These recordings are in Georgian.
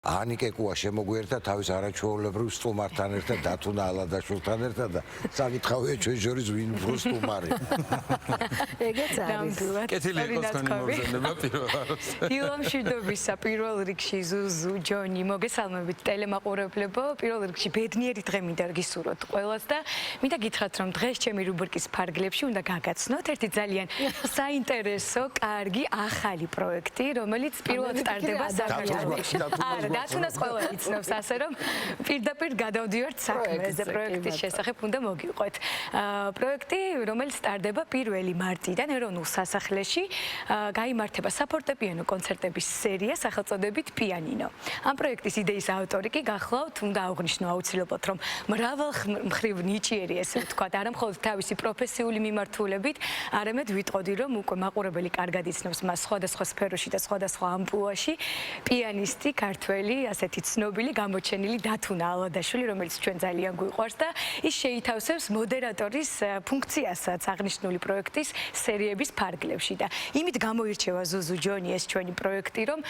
ანიკე კუა შემოგვიერთა თავის არაჩვეულებრივ სტუმართან ერთად დათუნა ალადაშვილთან ერთად და საკითხავია ჩვენ შორის ვინ უფრო სტუმარი. ეგეც არის. კეთილი იყოს თქვენი მოგზაურობა პირველად. დილამშვიდობისა პირველ რიგში ზუზუ, ჯონი, მოგესალმებით ტელემაყურებლებო. პირველ რიგში ბედნიერი დღე მინდა გისურვოთ ყველას და მინდა გითხრათ რომ დღეს ჩემი რუბრიკის ფარგლებში უნდა გაგაცნოთ ერთი ძალიან საინტერესო, კარგი, ახალი პროექტი, რომელიც პირველად სტარტდება საქართველოში. არა, დათუნას ყველა იცნობს, ასე რომ პირდაპირ გადავდივართ საქმეზე პროექტის შესახებ უნდა მოგიყვეთ. პროექტი, რომელიც სტარტდება 1 მარტიდან ეროვნულ სასახლეში, გაიმართება საფორტეპიანო კონცერტების სერია სახელწოდებით პიანინო. ამ პროექტის იდეის ავტორი კი გახლავთ, უნდა აღვნიშნო აუცილებლად, რომ მრავალმხრივ ნიჭიერი, ესე ვთქვათ, არა მხოლოდ თავისი პროფესიული მიმართულებით, არამედ ვიტყოდი, რომ უკვე მაყურებელი კარგად იცნობს მას სხვადასხვა სფეროში და სხვადასხვა ამპლუაში, პიანისტი, ქართველი, ასეთი ცნობილი, გამოჩენილი დათუნა ალადაშვილი, რომელიც ჩვენ ძალიან გვიყვარს და ის შეითავსებს მოდერატორის ფუნქციასაც აღნიშნული პროექტის სერიების ფარგლებში და იმით გამოირჩევა ზუზუ ჯონი ეს ჩვენი პროექტი, რომ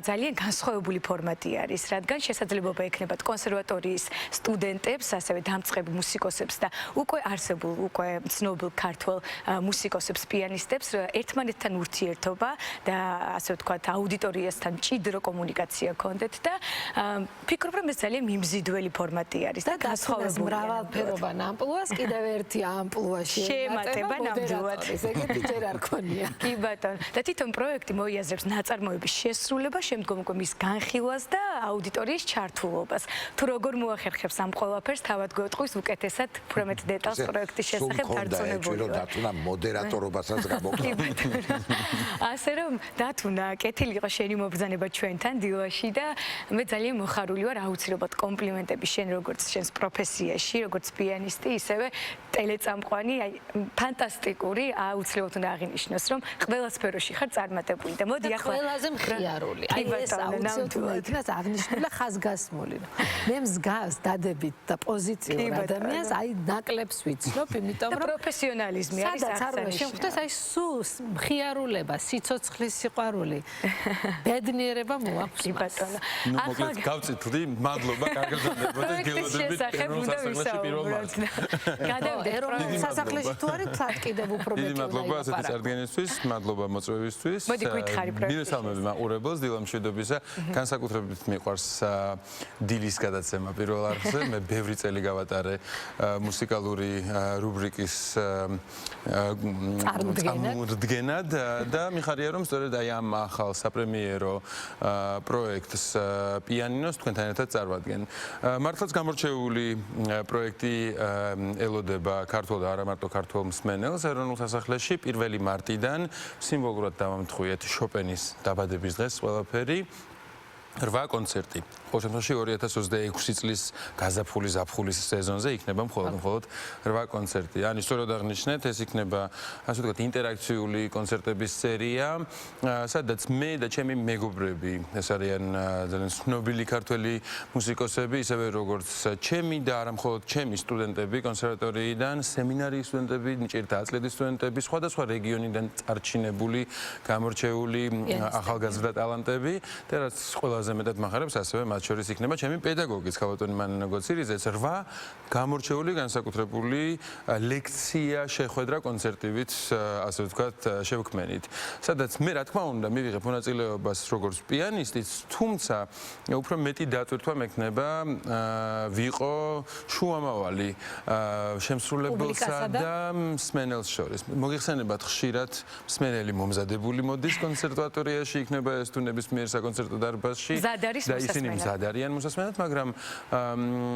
ძალიან განსხვავებული ფორმატი არის, რადგან შესაძლებლობა ექნებათ კონსერვატორიის სტუდენტებს, ასევე დამწყებ მუსიკოსებს და უკვე არსებულ, უკვე ცნობილ ქართველ მუსიკოსებს, პიანისტებს ერთმანეთთან ურთიერთობა და ასე ვთქვათ, აუდიტორიასთან მჭიდრო კომუნიკაცია გქონდეთ და ფიქრობ, რომ ეს ძალიან მიმზიდველი ფორმატი არის და განსხვავებული მრავალფეროვან ამპლუას კიდევ ერთი ამპლუაში შეემატება ნამდვილად. ეგეთი ჯერ არ ქონია. კი ბატონო. და თვითონ პროექტი მოიაზრებს ნაწარმოების შესრულებას, შემდგომ უკვე მის განხილვას და აუდიტორიის ჩართულობას. თუ როგორ მოახერხებს ამ ყველაფერს, თავად გვეტყვის უკეთესად, უფრო მეტ დეტალს პროექტის შესახებ დარწმუნებული ვარ. დათუნა მოდერატორობასაც გამოგხდა. ასე რომ დათუნა, კეთილი იყო შენი მობრძანება ჩვენთან დილაში და მე ძალიან მოხარული ვარ აუცილებლად კომპლიმენტები შენ როგორც შენს პროფესიაში, როგორც პიანისტი, ისევე ტელეწამყვანი, აი ფანტასტიკური, აუცილებლად უნდა აღინიშნოს, რომ ყველა სფეროში ხარ წარმატებული და მოდი ახლა ყველაზე მხიარული. აი ეს აუცილებლად იქნას აღნიშნული და ხაზგასმული. მე მსგავს დადებით და პოზიციურ ადამიანს აი ნაკლებს ვიცნობ, იმიტომ რომ პროფესიონალიზმი არის აღსანიშნავი. შემხვდეს აი სულ მხიარულება, სიცოცხლის სიყვარული, ბედნიერება მოაქვს. კი ბატონო. ნუ მოკლედ გავწითდი, მადლობა, კარგად გაგზავნებოდეთ გელოდებით ეროვნულ სასახლეში პირველ მარტს. გადავიდეთ ეროვნულ სასახლეში თუ არის თვათ კიდევ უფრო მეტი. დიდი მადლობა ასეთი წარდგენისთვის, მადლობა მოწვევისთვის. მოდი გვითხარი პროექტის. მივესალმები მაყურებელს დილამშვიდობისა. განსაკუთრებით მიყვარს დილის გადაცემა პირველ არხზე. მე ბევრი წელი გავატარე მუსიკალური რუბრიკის წარმოდგენად და მიხარია რომ სწორედ აი ამ ახალ საპრემიერო პროექტს პიანინოს თქვენთან ერთად წარვადგენ. მართლაც გამორჩეული პროექტი ელოდება ქართულ და არა მარტო ქართულ მსმენელს ეროვნულ სასახლეში 1 მარტიდან სიმბოლურად დავამთხვიეთ შოპენის დაბადების დღეს ყველაფერი 8 კონცერტი. ყოველ შემთხვევაში 2026 წლის გაზაფხულის ზაფხულის სეზონზე იქნება მხოლოდ 8 კონცერტი. ანუ სწორად აღნიშნეთ, ეს იქნება ასე ვთქვათ ინტერაქციული კონცერტების სერია, სადაც მე და ჩემი მეგობრები, ეს არიან ძალიან ცნობილი ქართველი მუსიკოსები, ისევე როგორც ჩემი და არა მხოლოდ ჩემი სტუდენტები კონსერვატორიიდან, სემინარიის სტუდენტები, ნიჭიერთა აწლედის სტუდენტები, სხვადასხვა რეგიონიდან წარჩინებული, გამორჩეული ახალგაზრდა ტალანტები და რაც ყველაზე მეტად მახარებს, ასევე მათ შორის იქნება ჩემი პედაგოგიც ქალბატონი მანანა გოცირიძეც 8 გამორჩეული განსაკუთრებული ლექცია შეხვედრა კონცერტივით, ასე ვთქვათ, შევქმენით. სადაც მე რა თქმა უნდა მივიღებ მონაწილეობას როგორც პიანისტიც, თუმცა უფრო მეტი დატვირთვა მექნება ვიყო შუამავალი შემსრულებელსა და მსმენელს შორის. მოგიხსენებათ ხშირად მსმენელი მომზადებული მოდის კონსერვატორიაში, იქნება ეს თუ ნებისმიერ საკონცერტო დარბაზში და ისინი მზად არიან მოსასმენად, მაგრამ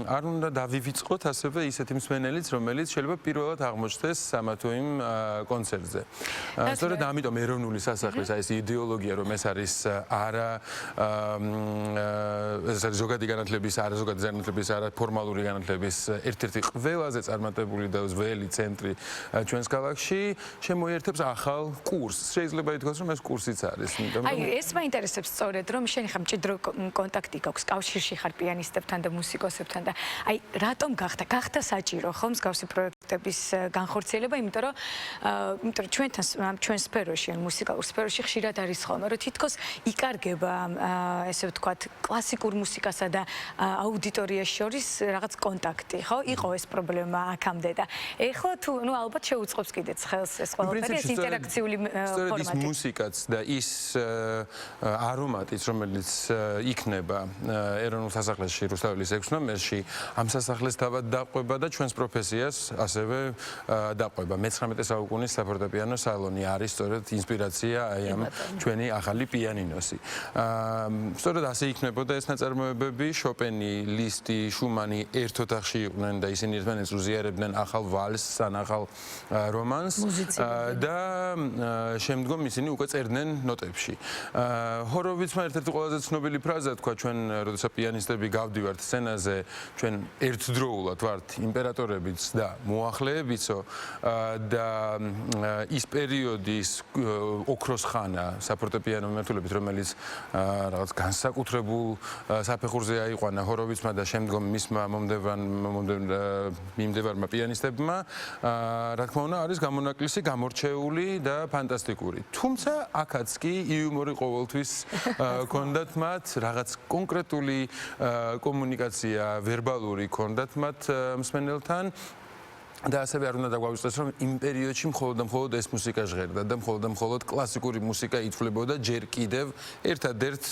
არ უნდა დავივიწყოთ ასევე ისეთი მსმენელიც, რომელიც შეიძლება პირველად აღმოჩნდეს ამა თუ იმ კონცერტზე. სწორედ ამიტომ ეროვნული სასახლის აი ეს იდეოლოგია, რომ ეს არის არა ზოგადი განათლების, არა ზოგადი განათლების, არა ფორმალური განათლების ერთ-ერთი ყველაზე წარმატებული და ძველი ცენტრი ჩვენს ქალაქში, შემოიერთებს ახალ კურსს. შეიძლება ითქვას, რომ ეს კურსიც არის, იმიტომ რომ აი ეს მაინტერესებს სწორედ, რომ შენ ხარ მჭიდრო კონტაქტი გაქვს კავშირში ხარ პიანისტებთან და მუსიკოსებთან და აი რატომ გახდა საჭირო ხო მსგავსი პროექტების განხორციელება, იმიტომ რომ ჩვენ სფეროში, მუსიკალურ სფეროში ხშირად არის ხოლმე, რომ თითქოს იკარგება ესე ვთქვათ კლასიკურ კლასიკურ მუსიკასა და აუდიტორიას შორის რაღაც კონტაქტი, ხო? იყო ეს პრობლემა აქამდე და ეხლა თუ ალბათ შეუწყობს კიდეც ხელს ეს ყველაფერი, ეს ინტერაქციული სწორედ ის ფორმატი. მუსიკაც და ის არომატიც, რომელიც იქნება ეროვნულ სასახლეში რუსთაველის 6 ნომერში, ამ სასახლეს თავად დაყვება და ჩვენს პროფესიას ასევე დაყვება. მე-19 საუკუნის საფორტეპიანო სალონი არის სწორედ ინსპირაცია აი ამ ჩვენი ახალი პიანინოსი. სწორედ ასე იქნებოდა ეს ნაწარმოებები, შოპენი, ლისტი, შუმანი ერთ ოთახში იყვნენ და ისინი ერთმანეთს უზიარებდნენ ახალ ვალსს ან ახალ რომანს და შემდგომ ისინი უკვე წერდნენ ნოტებში. ჰოროვიცმა ერთ-ერთი ყველაზე ცნობილი ფრაზა თქვა ჩვენ როდესაც პიანისტები გავდივართ სცენაზე, ჩვენ ერთდროულად ვართ იმპერატორებიც და მოახლეებიცო და ის პერიოდი ის ოქროს ხანა საფორტეპიანო მიმართულებით, რომელიც რაღაც განსაკუთრებულ საფეხურზე აიყვანა ჰოროვიცმა და შემდგომ მისმა მიმდევარმა პიანისტებმა, რა თქმა უნდა, არის გამონაკლისი, გამორჩეული და ფანტასტიკური. თუმცა აქაც კი იუმორი ყოველთვის ქონდათ მათ, რაღაც კონკრეტული კომუნიკაცია ვერბალური ქონდათ მათ მსმენელთან. და ასევე არ უნდა დაგვავიწყდეს, რომ იმ პერიოდში მხოლოდ და მხოლოდ ეს მუსიკა ჟღერდა და მხოლოდ და მხოლოდ კლასიკური მუსიკა ითვლებოდა ჯერ კიდევ ერთადერთ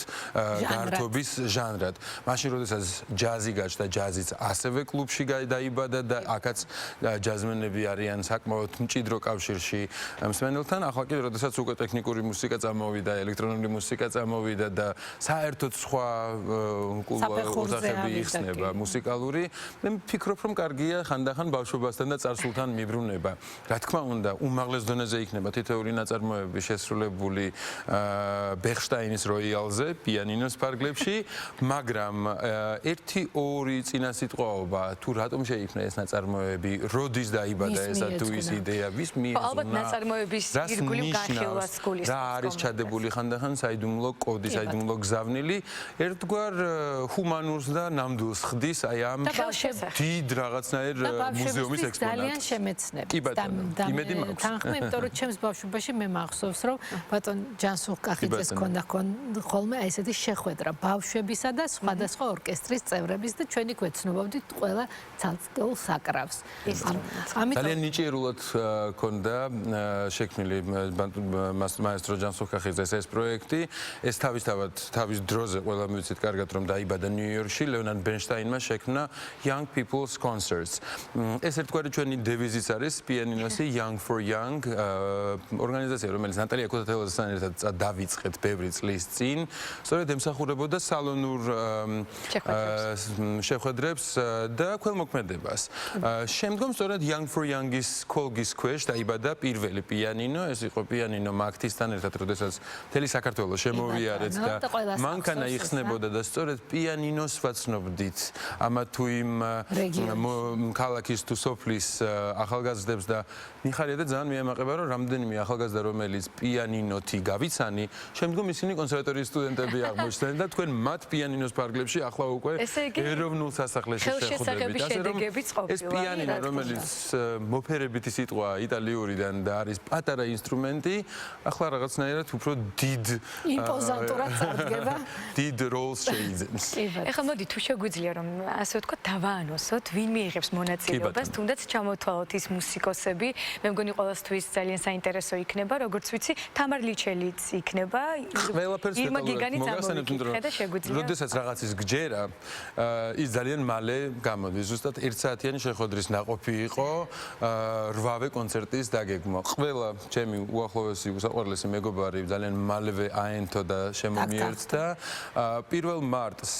გართობის ჟანრად. მაშინ, როდესაც ჯაზი გაჩნდა, ჯაზიც ასევე კლუბში დაიბადა და აქაც ჯაზმენები არიან საკმაოდ მჭიდრო კავშირში მსმენელთან. ახლა კიდე, როდესაც უკვე ტექნიკური მუსიკა წამოვიდა, ელექტრონული მუსიკა წამოვიდა და საერთოდ სხვა ოთახები იხსნება მუსიკალური, მე ვფიქრობ, რომ კარგია ხანდახან ბავშვობასთან და წარსულთან მიბრუნება. რა თქმა უნდა, უმაღლეს დონეზე იქნება თითოეული ნაწარმოები შესრულებული ბეხშტაინის როიალზე, პიანინოს ფარგლებში, მაგრამ ერთი-ორი წინასიტყვაობა, თუ რატომ შეიქმნა ეს ნაწარმოები, როდის დაიბადა ესა თუ ის იდეა, ვის მიეძღვნა? ალბათ ნაწარმოების ირგვლივ განხილვას გულისხმობს. რა არის ჩადებული ხანდახან საიდუმლო კოდი, საიდუმლო გზავნილი, ერთგვარ ჰუმანურს და ნამდვილს ხდის აი ამ დიდ რაღაცნაირ მუზეუმის ექსპონატს. ძალიან შემეცნები. იმედი მაქვს. თანხმე, იმიტომ რომ ჩემს ბავშვობაში მე მახსოვს, რომ ბატონ ჯანსუღ კახიძეს ქონდა ხოლმე აი ესეთი შეხვედრა ბავშვებისა და სხვადასხვა ორკესტრის წევრების და ჩვენი გვეცნობოდით ყველა ცალკეულ საკრავს. ძალიან ნიჭიერულად ქონდა შექმნილი მაესტრო ჯანსუღ კახიძეს ეს პროექტი. ეს თავის დროზე ყველა მივიცით კარგად, რომ დაიბადა ნიუ-იორკში, ლეონარდ ბერნშტაინმა შექმნა Young People's Concerts. ეს ერთგვარი ჩვენი დევიზიც არის პიანინოსი Young for Young ორგანიზაცია, რომელიც ნატალია ქუთათელაძესთან ერთად დავიწყეთ ბევრი წლის წინ, სწორედ ემსახურებოდა სალონურ შეხვედრებს და ქველმოქმედებას. შემდგომ სწორედ Young for Young-ის ქოლგის ქვეშ დაიბადა პირველი პიანინო, ეს იყო პიანინო მაგთისთან ერთად, როდესაც მთელი საქართველო შემოვიარეთ და მანქანა იხსნებოდა და სწორედ პიანინოს ვაცნობდით ამა თუ იმ ქალაქის თუ სოფლის ახალგაზრდებს და მიხარია და ძალიან მიემაყება, რომ რამდენიმე ახალგაზრდა, რომელიც პიანინოთი გავიცანი, შემდგომ ისინი კონსერვატორიის სტუდენტები აღმოჩნდნენ და თქვენ მათ პიანინოს ფარგლებში ახლა უკვე ეროვნულ სასახლეში შეხვდებით. ასე რომ ეს პიანინო, რომელიც მოფერებითი სიტყვაა იტალიურიდან და არის პატარა ინსტრუმენტი, ახლა რაღაცნაირად უფრო დიდ იმპოზანტურად წარდგება. დიდ როლს შეიძენს. ეხლა მოდი თუ შეგვიძლია რომ ასე ვთქვათ დავაანონსოთ, ვინ მიიღებს მონაწილეობას, თუნდაც ჩამოთვალოთ ის მუსიკოსები, მე მგონი ყოველთვის ძალიან საინტერესო იქნება, როგორც ვიცი, თამარ ლიჩელიც იქნება. ყველაფერს მოგახსენებთ, და შეგვიძლია. როდესაც რაღაცის გჯერა, ის ძალიან მალე გამოდის. ზუსტად 1 საათიანი შეხვედრის ნაყოფი იყო 8-ვე კონცერტის დაგეგმა. ყველა ჩემი უახლოესი უსაყვარლესი მეგობარი ძალიან მალევე აენთო და შემომიერთა. 1 მარტს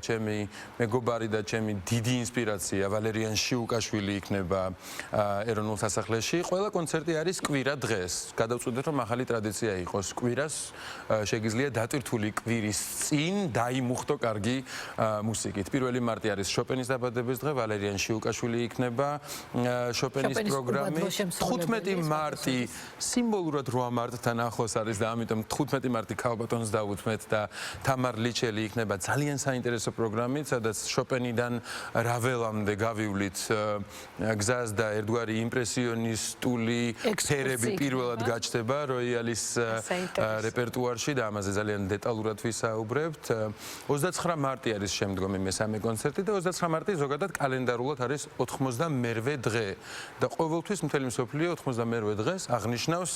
ჩემი მეგობარი და ჩემი დიდი ინსპირაცია ვალერიან შიუკაშვილი იქნება ეროვნულ სასახლეში. ყველა კონცერტი არის კვირა დღეს. გადავწყვიტეთ, რომ ახალი ტრადიცია იყოს. კვირას შეგიძლია დატვირთული კვირის წინ დაიმუხტო კარგი მუსიკით. 1 მარტი არის შოპენის დაბადების დღე, ვალერიან შიუკაშვილი იქნება შოპენის პროგრამით. 15 მარტი სიმბოლურად 8 მარტთან ახლოს არის და ამიტომ 15 მარტი ქალბატონს დავუთმეთ და თამარ ლიჩელი იქნება ძალიან საინტერესო პროგრამით, სადაც შოპენიდან რაველამდე გავივლით გზას და ერთგვარი იმპრესიონისტული ფერები პირველად გაჩნდება როიალის რეპერტუარში და ამაზე ძალიან დეტალურად ვისაუბრებთ. 29 მარტი არის შემდგომი მესამე კონცერტი და 29 მარტი ზოგადად კალენდარულად არის 98-ვე დღე და ყოველთვის მთელი მსოფლიო 98-ვე დღეს აღნიშნავს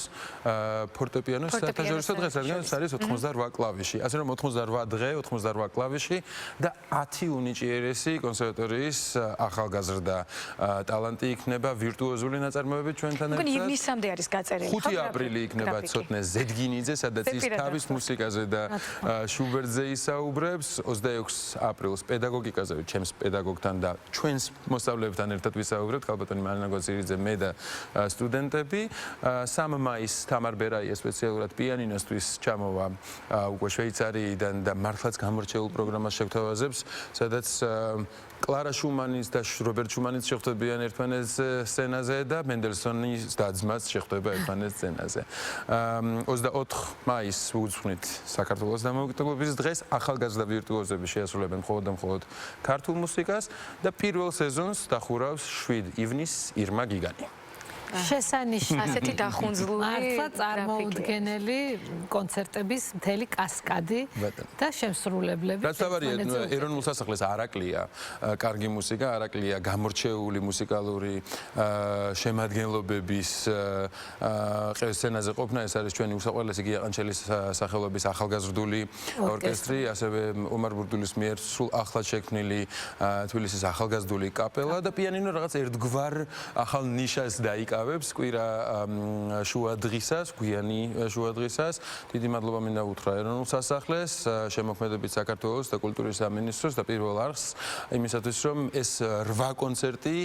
ფორტეპიანოს საერთაშორისო დღეს, რადგან ეს არის 88 კლავიში. ასე რომ 88 დღე, 88 კლავიში და 10 უნიჭიერესი კონსერვატორიის ახალგაზრდა ტალანტი იქნება ვირტუოზული ნაწარმოებებით ჩვენთან ერთად. ივნისამდე არის გაწერილი. 5 აპრილი იქნება ცოტნე ზედგინიძე, სადაც ის თავის მუსიკაზე და შუბერტზე ისაუბრებს. 26 აპრილს პედაგოგიკაზე, ჩემს პედაგოგთან და ჩვენს მოსწავლეებთან ერთად ვისაუბრებთ, ქალბატონი მარინა გოცირიძე, მე და სტუდენტები. 3 მაისს თამარ ბერაია სპეციალურად პიანინოსთვის ჩამოვა უკვე შვეიცარიიდან და მართლაც გამორჩეულ პროგრამას შეგვთავაზებს, სადაც კლარა შუმანის და რობერტ შუმანის შეხვდებიან ერთმანეთს სცენაზე და მენდელსონის და-ძმაც შეხვდება ერთმანეთს სცენაზე. 24 მაისს უძღვნით საქართველოს დამოუკიდებლობის დღეს ახალგაზრდა ვირტუოზები შეასრულებენ მხოლოდ და მხოლოდ ქართულ მუსიკას და პირველ სეზონს დახურავს 7 ივნისს ირმა გიგანი. შესანიშნავი ასეთი დახუნძლული მართლა წარმოუდგენელი კონცერტების მთელი კასკადი და შემსრულებლები. რაც თავარია ეროვნულ სასახლეს არაკლია კარგი მუსიკა, არაკლია გამორჩეული მუსიკალური შემადგენლობების სცენაზე ყოფნა. ეს არის ჩვენი უსაყვარლესი გიაყანჩელის სახელობის ახალგაზრდული ორკესტრი, ასევე ომარ ბურდულის მიერ სულ ახლად შექმნილი თბილისის ახალგაზრდული კაპელა და პიანინო რაღაც ერთგვარ ახალ ნიშას დაიკავებს კვირა შუა დღისას, გვიანი შუა დღისას. დიდი მადლობა მინდა უთხრა ეროვნულ სასახლეს, შემოქმედებით საქართველოს და კულტურის სამინისტროს და პირველ არხს იმისათვის, რომ ეს 8 კონცერტი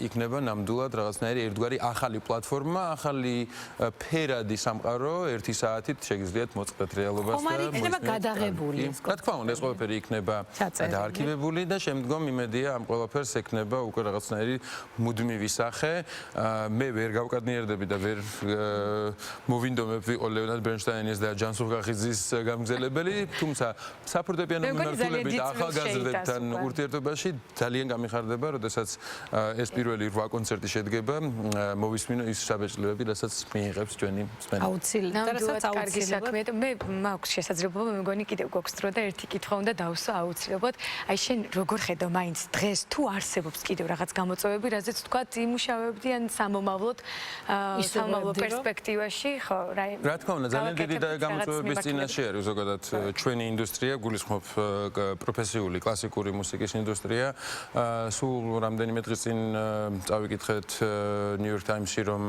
იქნება ნამდვილად რაღაცნაირი ერთგვარი ახალი პლატფორმა, ახალი ფერადი სამყარო 1 საათით შეგიძლიათ მოწყდეთ რეალობას და ხომ არ იქნება გადაღებული ეს რა თქმა უნდა, ეს ყველაფერი იქნება დაარქივებული და შემდგომ იმედია ამ ყველაფერს ექნება უკვე რაღაცნაირი მუდმივი სახე. მე ვერ გავკადნიერდები და ვერ მოვინდომებ ვიყო ლეონარდ ბერნშტაინის და ჯანსუღ კახიძის გამგზელებელი, თუმცა საფორტეპიანო მიმართულებით და ახალგაზრდებთან ურთიერთობაში ძალიან გამიხარდება, როდესაც ეს პირველი 8 კონცერტი შედგება, მოვისმინო ის საბეჭდილებები, რასაც მიიღებს ჩვენი მსმენელი. აუცილებლად კარგი საქმეა და მე მაქვს შესაძლებლობა, მე მგონი კიდევ გვაქვს დრო და ერთი კითხვა უნდა დავსვა აუცილებლად. აი შენ როგორ ხედავ მაინც დღეს თუ არსებობს კიდევ რაღაც გამოწვევები, რაზეც თქვა იმუშავებდი ან სამომავლოდ პერსპექტივაში, ხო, რა თქმა უნდა, ძალიან დიდი გამოწვევების წინაშე არის ზოგადად ჩვენი ინდუსტრია, გულისხმობ პროფესიული კლასიკური მუსიკის ინდუსტრია. სულ რამდენიმე დღის წინ წავიკითხეთ New York Times-ში, რომ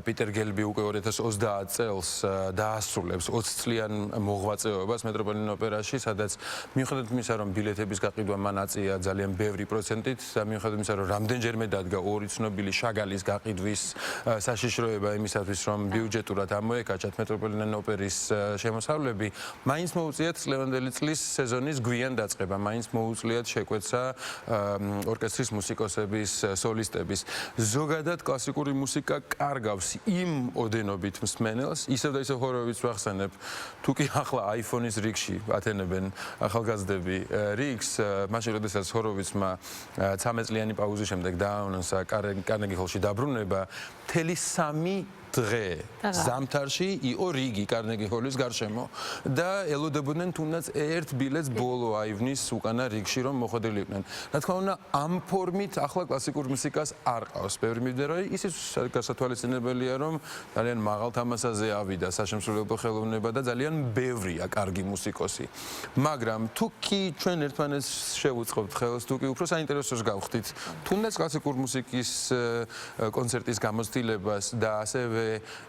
პიტერ გელბი უკვე 2030 წელს დაასრულებს 20 წლიან მოღვაწეობას მეტროპოლიტენ ოპერაში, სადაც მიუხედავად იმისა, რომ ბილეთების გაყიდვა მან აწია ძალიან ბევრი პროცენტით და მიუხედავად იმისა, რომ რამდენჯერმე დადგა ორი ცნობილი შაგალის გაყიდვის საშიშროება იმისათვის, რომ ბიუჯეტურად ამოეკაჭათ მეტროპოლიტენ ოპერის შემოსავლები, მაინც მოუწიათ ლევანდელი წლის სეზონის გვიან დაწყება, მაინც მოუწლიათ შეკვეცა ორკესტრის მუსიკოსების, სოლისტების. ზოგადად კლასიკური მუსიკა კარგავს იმ ოდენობით მსმენელს, ისევ და ისევ ხოროვიც ვახსენებ, თუ კი ახლა iPhone-ის რიგში ათენებენ ახალგაზრდები რიგს, მაშინ როდესაც ხოროვიცმა 13 წლიანი პაუზის შემდეგ დააანონსა კარნეგი ჰოლში დაბრუნება, მთელი 3 დღე ზამთარში იყო რიგი კარნეგი ჰოლის გარშემო და ელოდებოდნენ თუნდაც ერთ ბილეთს ბოლო აივნის უკანა რიგში რომ მოხვედრილიყვნენ. რა თქმა უნდა, ამ ფორმით ახლა კლასიკურ მუსიკას არ ყავს ბევრი მიმდევარი, ისიც გასათვალისწინებელია, რომ ძალიან მაღალ თამასაზე ავიდა საშემსრულებლო ხელოვნება და ძალიან ბევრია კარგი მუსიკოსი. მაგრამ თუ კი ჩვენ ერთმანეთს შევუწყობთ ხელს, თუ კი უფრო საინტერესოს გავხდით თუნდაც კლასიკურ მუსიკის კონცერტის გამოცდილებას და ასევე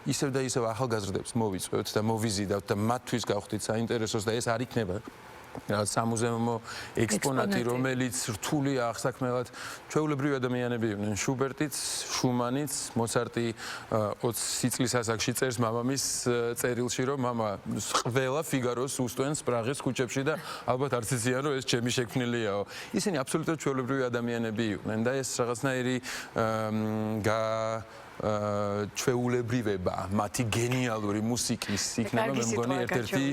ისევ და ისევ ახალგაზრდებს მოვიწვევთ და მოვიზიდავთ და მათთვის გავხდით საინტერესოს და ეს არ იქნება რაღაც სამუზეუმო ექსპონატი, რომელიც რთულია აღსაქმელად. ჩვეულებრივი ადამიანები იყვნენ, შუბერტიც, შუმანიც, მოცარტი 20 წლის ასაკში წერს მამამის წერილში, რომ მამა ყველა ფიგაროს უსტვენს პრაღის ქუჩებში და ალბათ არც იციან, რომ ეს ჩემი შექმნილიაო. ისინი აბსოლუტურად ჩვეულებრივი ადამიანები იყვნენ და ეს რაღაცნაირი ჩვეულებრივება, მათი გენიალური მუსიკის იქნება, მე მგონი ერთ-ერთი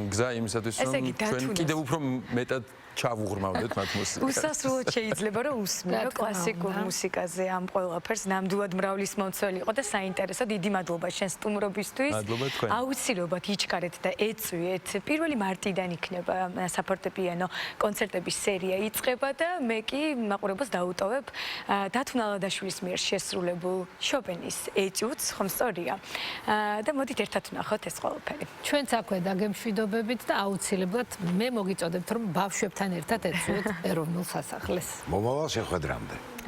გზა იმისათვის, რომ ჩვენ კიდევ უფრო მეტად ჩავუღრმავდეთ მათ მუსიკას. უსასრულოდ შეიძლება რომ უსმინო კლასიკურ მუსიკაზე ამ ყველაფერს ნამდვილად მრავლის მომცველი იყო და საინტერესო დიდი მადლობა შენ სტუმრობისთვის. მადლობა თქვენ. აუცილებლად იჩქარეთ და ეწვიეთ. 1 მარტიდან იქნება საფორტეპიანო კონცერტების სერია იწყება და მე კი მაყურებელს დაუტოვებ დათუნ ალადაშვილის მიერ შესრულებულ შოპენის ეტიუდს, ხომ სწორია? და მოდით ერთად ვნახოთ ეს ყველაფერი. ჩვენც აქვე დაგემშვიდობებით და აუცილებლად მე მოგიწოდებთ რომ ბავშვებთან ერთად ეცვიოთ ეროვნულ სასახლეს. მომავალ შეხვედრამდე.